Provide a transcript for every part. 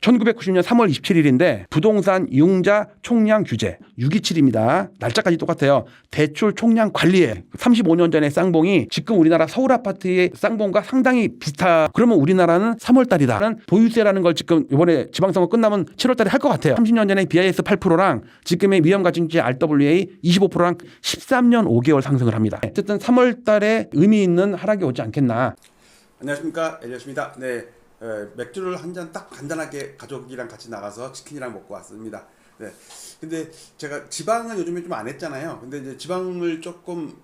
1990년 3월 27일인데 부동산 융자 총량 규제 627입니다. 날짜까지 똑같아요. 대출 총량 관리에 35년 전의 쌍봉이 지금 우리나라 서울 아파트의 쌍봉과 상당히 비슷하. 그러면 우리나라는 3월 달이다는 보유세라는 걸 지금 이번에 지방선거 끝나면 7월 달에 할 것 같아요. 30년 전에 BIS 8%랑 지금의 위험가중지 RWA 25%랑 13년 5개월 상승을 합니다. 어쨌든 3월 달에 의미 있는 하락이 오지 않겠나. 안녕하십니까, 엘리엇입니다. 네, 맥주를 한 잔 딱 간단하게 가족이랑 같이 나가서 치킨이랑 먹고 왔습니다. 네, 근데 제가 지방은 요즘에 좀 안 했잖아요. 근데 이제 지방을 조금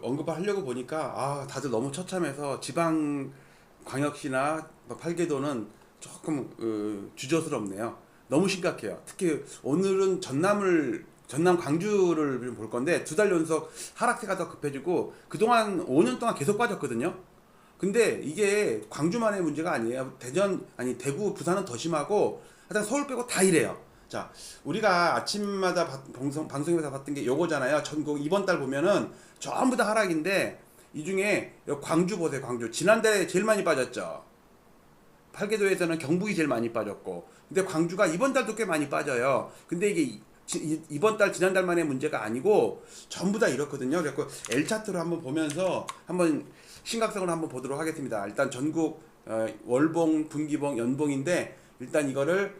언급하려고 보니까 다들 너무 처참해서 지방 광역시나 팔계도는 조금 주저스럽네요. 너무 심각해요. 특히 오늘은 전남 광주를 좀 볼 건데 2달 연속 하락세가 더 급해지고 그동안 5년 동안 계속 빠졌거든요. 근데 이게 광주만의 문제가 아니에요. 대구, 부산은 더 심하고 하여튼 서울 빼고 다 이래요. 자, 우리가 아침마다 방송에서 봤던 게 요거잖아요. 전국 이번 달 보면은 전부 다 하락인데 이 중에 광주 보세요. 광주 지난달에 제일 많이 빠졌죠. 팔계도에서는 경북이 제일 많이 빠졌고, 근데 광주가 이번 달도 꽤 많이 빠져요. 근데 이게 이번 달 지난달만의 문제가 아니고 전부 다 이렇거든요. 그래서 L 차트를 한번 보면서 한번 심각성을 한번 보도록 하겠습니다. 일단 전국 월봉, 분기봉, 연봉인데 일단 이거를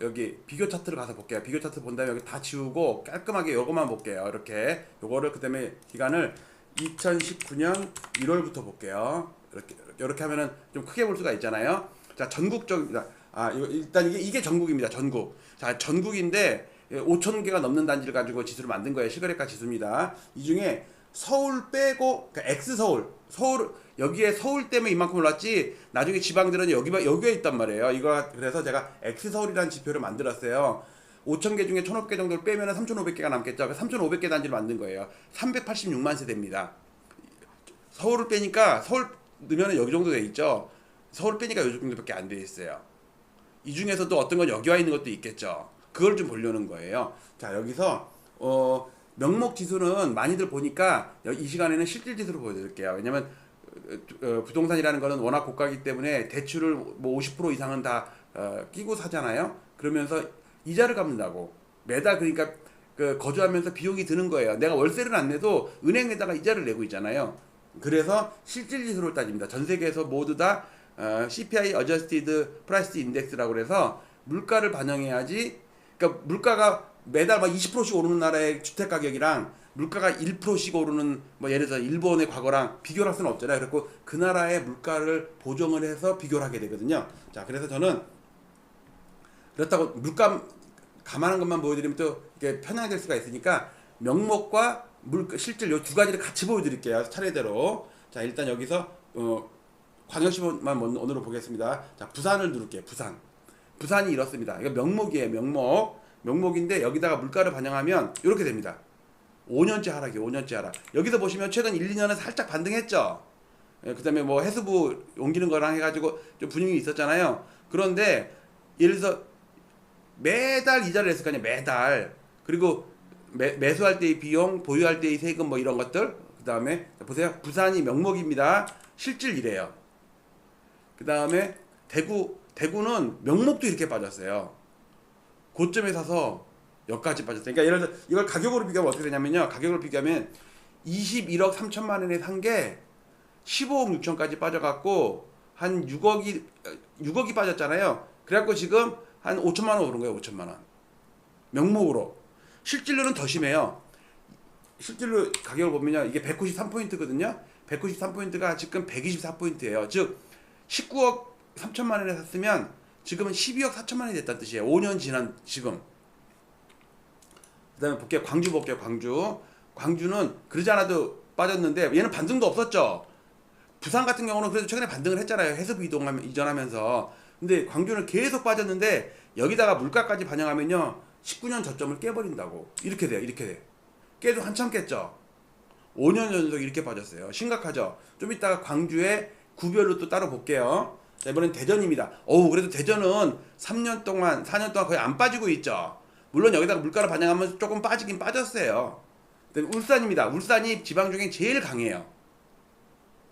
여기 비교 차트를 가서 볼게요. 비교 차트 본 다음에 여기 다 지우고 깔끔하게 요거만 볼게요. 이렇게 요거를 그다음에 기간을 2019년 1월부터 볼게요. 이렇게 하면은 좀 크게 볼 수가 있잖아요. 자, 전국적입니다. 일단 이게 전국입니다. 전국. 자, 전국인데 5,000개가 넘는 단지를 가지고 지수를 만든 거예요. 시가래가 지수입니다. 이 중에 서울 빼고, 그러니까 X서울, 여기에 서울 때문에 이만큼 올랐지, 나중에 지방들은 여기에 있단 말이에요. 그래서 제가 X서울이라는 지표를 만들었어요. 5,000개 중에 1,500개 정도를 빼면 3,500개가 남겠죠. 3,500개 단지를 만든 거예요. 386만 세대입니다. 서울을 빼니까, 서울 넣으면 여기 정도 돼 있죠. 서울 빼니까 요 정도밖에 안 돼 있어요. 이 중에서도 어떤 건 여기 와 있는 것도 있겠죠. 그걸 좀 보려는 거예요. 자, 여기서 명목 지수는 많이들 보니까 이 시간에는 실질 지수로 보여드릴게요. 왜냐면 부동산이라는 거는 워낙 고가이기 때문에 대출을 뭐 50% 이상은 다 끼고 사잖아요. 그러면서 이자를 갚는다고 매달, 그러니까 거주하면서 비용이 드는 거예요. 내가 월세를 안 내도 은행에다가 이자를 내고 있잖아요. 그래서 실질 지수를 따집니다. 전 세계에서 모두 다 CPI Adjusted Price Index라고 그래서 물가를 반영해야지. 그러니까 물가가 매달 막 20%씩 오르는 나라의 주택 가격이랑 물가가 1%씩 오르는, 뭐 예를 들어서 일본의 과거랑 비교를 할 수는 없잖아요. 그래서 그 나라의 물가를 보정을 해서 비교를 하게 되거든요. 자, 그래서 저는 그렇다고 물가 감안한 것만 보여드리면 또 이게 편향될 수가 있으니까 명목과 물가 실질 요 두 가지를 같이 보여드릴게요. 차례대로. 자, 일단 여기서 광역시만 오늘로 보겠습니다. 자, 부산을 누를게요. 부산이 이렇습니다. 이거 명목이에요. 명목인데 여기다가 물가를 반영하면 이렇게 됩니다. 5년째 하락. 여기서 보시면 최근 1, 2년은 살짝 반등했죠. 그 다음에 뭐 해수부 옮기는 거랑 해가지고 좀 분위기 있었잖아요. 그런데 예를 들어서 매달 이자를 냈을 거 아니에요. 매달. 그리고 매수할 때의 비용, 보유할 때의 세금 뭐 이런 것들. 그 다음에 보세요. 부산이 명목입니다. 실질 이래요. 그 다음에 대구는 명목도 이렇게 빠졌어요. 고점에 사서 여기까지 빠졌어요. 그러니까 예를 들어 이걸 가격으로 비교하면 어떻게 되냐면요. 가격으로 비교하면 21억 3천만 원에 산 게 15억 6천까지 빠져갖고 한 6억이 빠졌잖아요. 그래갖고 지금 한 5천만 원 오른 거예요. 5천만 원. 명목으로. 실질로는 더 심해요. 실질로 가격을 보면요. 이게 193포인트거든요. 193포인트가 지금 124포인트예요. 즉 19억 3천만 원에 샀으면 지금은 12억 4천만 원이 됐다는 뜻이에요. 5년 지난 지금. 그 다음에 볼게요. 광주 볼게요. 광주는 그러지 않아도 빠졌는데 얘는 반등도 없었죠. 부산 같은 경우는 그래도 최근에 반등을 했잖아요. 해수부 이전하면서. 근데 광주는 계속 빠졌는데 여기다가 물가까지 반영하면요. 19년 저점을 깨버린다고. 이렇게 돼요. 깨도 한참 깼죠. 5년 연속 이렇게 빠졌어요. 심각하죠. 좀 이따가 광주의 구별로 또 따로 볼게요. 자, 이번엔 대전입니다. 그래도 대전은 4년 동안 거의 안 빠지고 있죠. 물론 여기다가 물가를 반영하면서 조금 빠지긴 빠졌어요. 울산입니다. 울산이 지방 중에 제일 강해요.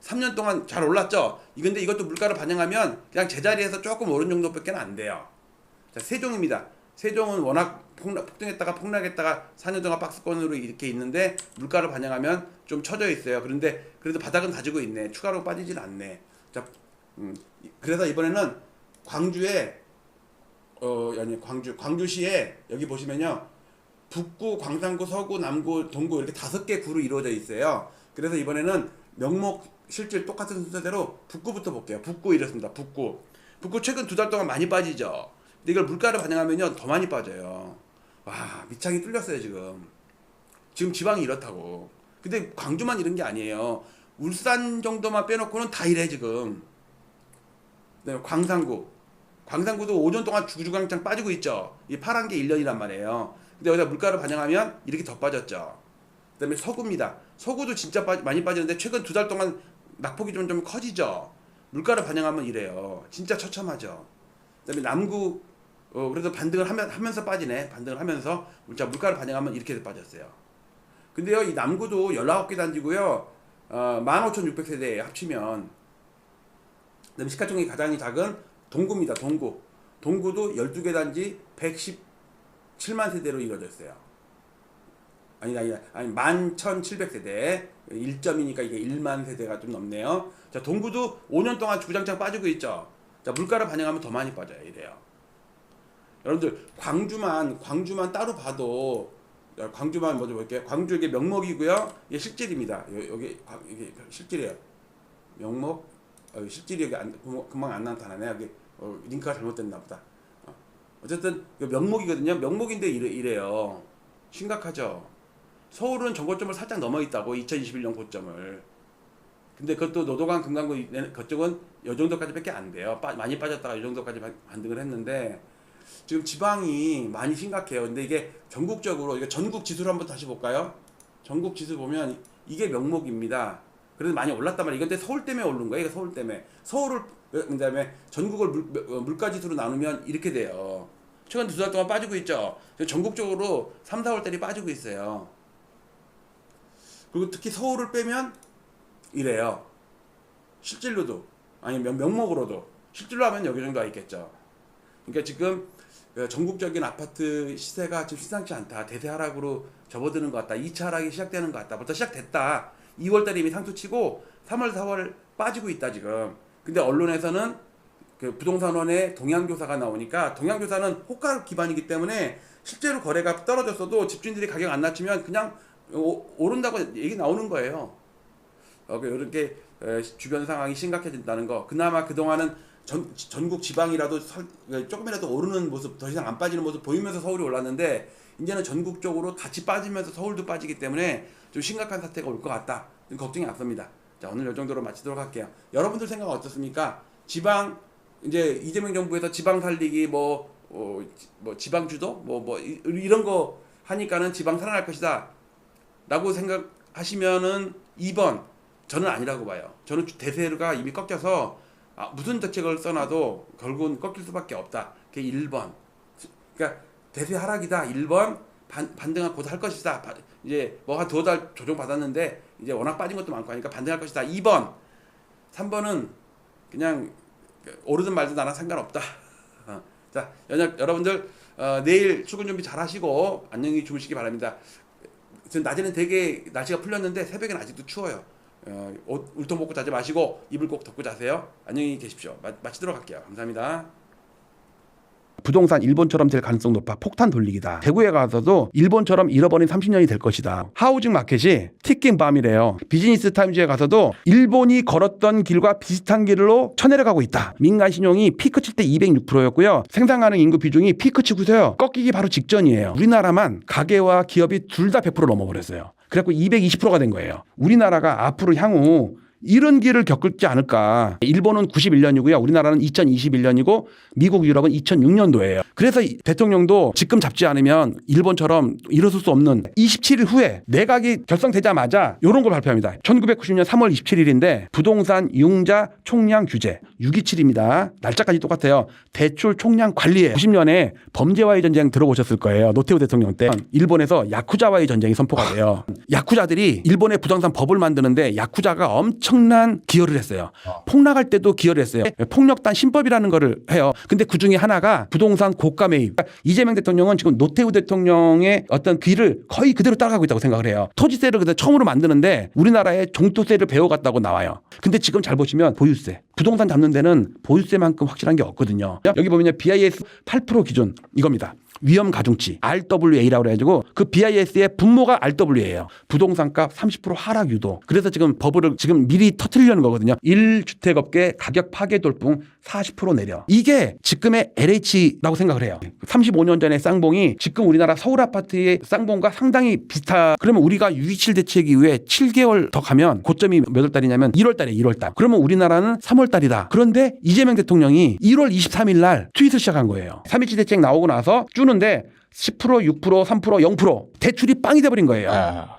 3년 동안 잘 올랐죠. 근데 이것도 물가를 반영하면 그냥 제자리에서 조금 오른 정도밖에 안 돼요. 자, 세종입니다. 세종은 워낙 폭등했다가 폭락했다가 4년 동안 박스권으로 이렇게 있는데 물가를 반영하면 좀 처져 있어요. 그런데 그래도 바닥은 다지고 있네. 추가로 빠지진 않네. 자, 그래서 이번에는 광주에 아니 광주시에 여기 보시면요. 북구, 광산구, 서구, 남구, 동구 이렇게 5개 구로 이루어져 있어요. 그래서 이번에는 명목 실질 똑같은 순서대로 북구부터 볼게요. 북구 이렇습니다. 북구 최근 2달 동안 많이 빠지죠. 근데 이걸 물가를 반영하면요 더 많이 빠져요. 와, 밑창이 뚫렸어요 지금 지방이 이렇다고. 근데 광주만 이런 게 아니에요. 울산 정도만 빼놓고는 다 이래 지금. 네, 광산구도 5년 동안 주구주구장창 빠지고 있죠. 이 파란 게 1년이란 말이에요. 근데 여기다 물가를 반영하면 이렇게 더 빠졌죠. 그다음에 서구입니다. 서구도 진짜 많이 빠지는데 최근 2달 동안 낙폭이 좀 커지죠. 물가를 반영하면 이래요. 진짜 처참하죠. 그다음에 남구 그래도 반등을 하면서 빠지네. 반등을 하면서 물가를 반영하면 이렇게 빠졌어요. 근데요 이 남구도 19개 단지고요. 15,600세대 합치면. 그다음에 시가총액이 가장 작은 동구입니다. 동구도 12개 단지 117만 세대로 이루어졌어요. 아니 11,700세대 1점이니까 이게 1만 세대가 좀 넘네요. 자, 동구도 5년 동안 주구장창 빠지고 있죠. 자, 물가를 반영하면 더 많이 빠져요. 이래요. 여러분들 광주만 따로 봐도 광주만 먼저 볼게요. 광주 이게 명목이고요. 이게 실질입니다. 여기 이게 실질이에요. 명목 실질이 여기 금방 안 나타나네. 여기 링크가 잘못됐나 보다. 어쨌든 명목이거든요. 명목인데 이래요. 심각하죠. 서울은 전고점을 살짝 넘어 있다고 2021년 고점을. 근데 그것도 노도강 금강구 그쪽은 이 정도까지밖에 안 돼요. 많이 빠졌다가 이 정도까지 반등을 했는데 지금 지방이 많이 심각해요. 근데 이게 전국적으로 이게 전국 지수를 한번 다시 볼까요? 전국 지수 보면 이게 명목입니다. 그래서 많이 올랐단 말이에요. 이건데 서울 때문에 오른 거예요. 이거 서울 때문에. 서울을 그다음에 전국을 물가 지수로 나누면 이렇게 돼요. 최근 2달 동안 빠지고 있죠. 전국적으로 3, 4월 달이 빠지고 있어요. 그리고 특히 서울을 빼면 이래요. 실질로도 아니면 명목으로도 실질로 하면 여기 정도 와 있겠죠. 그러니까 지금 전국적인 아파트 시세가 지금 심상치 않다. 대세 하락으로 접어드는 것 같다. 2차 하락이 시작되는 것 같다. 부터 시작됐다. 2월달에 이미 상투치고 3월, 4월 빠지고 있다 지금. 근데 언론에서는 그 부동산원의 동향조사가 나오니까 동향조사는 호가 기반이기 때문에 실제로 거래가 떨어졌어도 집주인들이 가격 안 낮추면 그냥 오른다고 얘기 나오는 거예요. 이렇게 주변 상황이 심각해진다는 거. 그나마 그동안은 전국 지방이라도 조금이라도 오르는 모습, 더 이상 안 빠지는 모습 보이면서 서울이 올랐는데 이제는 전국적으로 같이 빠지면서 서울도 빠지기 때문에 좀 심각한 사태가 올 것 같다. 걱정이 앞섭니다. 자, 오늘 이 정도로 마치도록 할게요. 여러분들 생각 어떻습니까? 지방 이제 이재명 정부에서 지방 살리기 뭐 지방 주도 이런 거 하니까는 지방 살아날 것이다 라고 생각하시면은 2번 저는 아니라고 봐요. 저는 대세가 이미 꺾여서 무슨 대책을 써놔도 결국은 꺾일 수밖에 없다. 그게 1번. 그러니까 대세 하락이다. 1번 반등을 곧 할 것이다. 이제 뭐 한 2달 조정 받았는데 이제 워낙 빠진 것도 많고 하니까 반등할 것이다. 2번. 3번은 그냥 오르든 말든 나랑 상관없다. 자, 여러분들 내일 출근 준비 잘 하시고 안녕히 주무시기 바랍니다. 지금 낮에는 되게 날씨가 풀렸는데 새벽에는 아직도 추워요. 옷 울통 벗고 자지 마시고 이불 꼭 덮고 자세요. 안녕히 계십시오. 마치도록 할게요. 감사합니다. 부동산 일본처럼 될 가능성 높아. 폭탄 돌리기다. 대구에 가서도 일본처럼 잃어버린 30년이 될 것이다. 하우징 마켓이 튀긴 밤이래요. 비즈니스 타임즈에 가서도 일본이 걸었던 길과 비슷한 길로 쳐내려가고 있다. 민간 신용이 피크 칠 때 206%였고요. 생산 가능 인구 비중이 피크 치고서요. 꺾이기 바로 직전이에요. 우리나라만 가계와 기업이 둘 다 100% 넘어버렸어요. 그래갖고 220%가 된 거예요. 우리나라가 앞으로 향후 이런 길을 겪을지 않을까. 일본은 91년이고요. 우리나라는 2021년이고 미국, 유럽은 2006년도예요. 그래서 대통령도 직금 잡지 않으면 일본처럼 일어설 수 없는 27일 후에 내각이 결성되자마자 이런 걸 발표합니다. 1990년 3월 27일인데 부동산 융자 총량 규제 627입니다. 날짜까지 똑같아요. 대출 총량 관리에 90년에 범죄와의 전쟁 들어보셨을 거예요. 노태우 대통령 때 일본에서 야쿠자와의 전쟁이 선포가 돼요. 야쿠자들이 일본의 부동산 법을 만드는데 야쿠자가 엄청 엄청난 기여를 했어요. 폭락할 때도 기여를 했어요. 폭력단 신법이라는 거를 해요. 근데 그 중에 하나가 부동산 고가 매입. 그러니까 이재명 대통령은 지금 노태우 대통령의 어떤 길을 거의 그대로 따라가고 있다고 생각을 해요. 토지세를 그때 처음으로 만드는데 우리나라에 종토세를 배워갔다고 나와요. 근데 지금 잘 보시면 보유세. 부동산 잡는 데는 보유세만큼 확실한 게 없거든요. 여기 보면 BIS 8% 기준 이겁니다. 위험 가중치 RWA라고 해가지고 그 BIS의 분모가 RWA예요. 부동산값 30% 하락 유도. 그래서 지금 버블을 지금 미리 터트리려는 거거든요. 1주택업계 가격 파괴 돌풍 40% 내려. 이게 지금의 LH라고 생각을 해요. 35년 전의 쌍봉이 지금 우리나라 서울 아파트의 쌍봉과 상당히 비슷하. 그러면 우리가 6.27 대책 이후에 7개월 더 가면 고점이 몇 월 달이냐면 1월 달에 1월 달. 그러면 우리나라는 3월 달이다. 그런데 이재명 대통령이 1월 23일 날 트윗을 시작한 거예요. 3.27 대책 나오고 나서 주는데 10%, 6%, 3%, 0% 대출이 빵이 돼버린 거예요.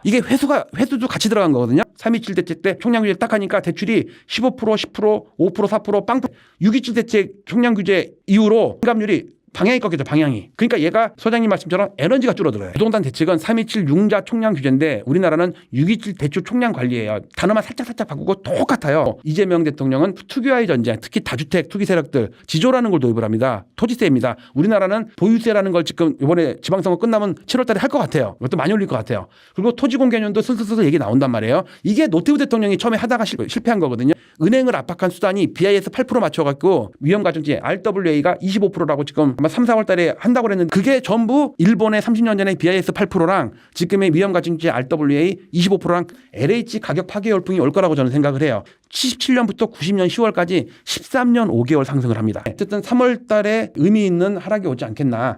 이게 회수도 같이 들어간 거거든요. 3.27 대책 때 총량규제 딱 하니까 대출이 15%, 10%, 5%, 4%, 빵. 6.27 대책 총량규제 이후로 인감률이 방향이 꺾이죠. 방향이. 그러니까 얘가 소장님 말씀처럼 에너지가 줄어들어요. 부동산 대책은 3.27 융자 총량 규제인데 우리나라는 6.27 대출 총량 관리예요. 단어만 살짝 바꾸고 똑같아요. 이재명 대통령은 투기와의 전쟁, 특히 다주택 투기 세력들 지조라는 걸 도입을 합니다. 토지세입니다. 우리나라는 보유세라는 걸 지금 이번에 지방선거 끝나면 7월 달에 할 것 같아요. 이것도 많이 올릴 것 같아요. 그리고 토지공개년도 슬슬 얘기 나온단 말이에요. 이게 노태우 대통령이 처음에 하다가 실패한 거거든요. 은행을 압박한 수단이 BIS 8% 맞춰갖고 위험가중치 RWA가 25%라고 지금 아마 3, 4월 달에 한다고 그랬는데 그게 전부 일본의 30년 전에 BIS 8%랑 지금의 위험가중치 RWA 25%랑 LH 가격 파괴 열풍이 올 거라고 저는 생각을 해요. 77년부터 90년 10월까지 13년 5개월 상승을 합니다. 어쨌든 3월 달에 의미 있는 하락이 오지 않겠나.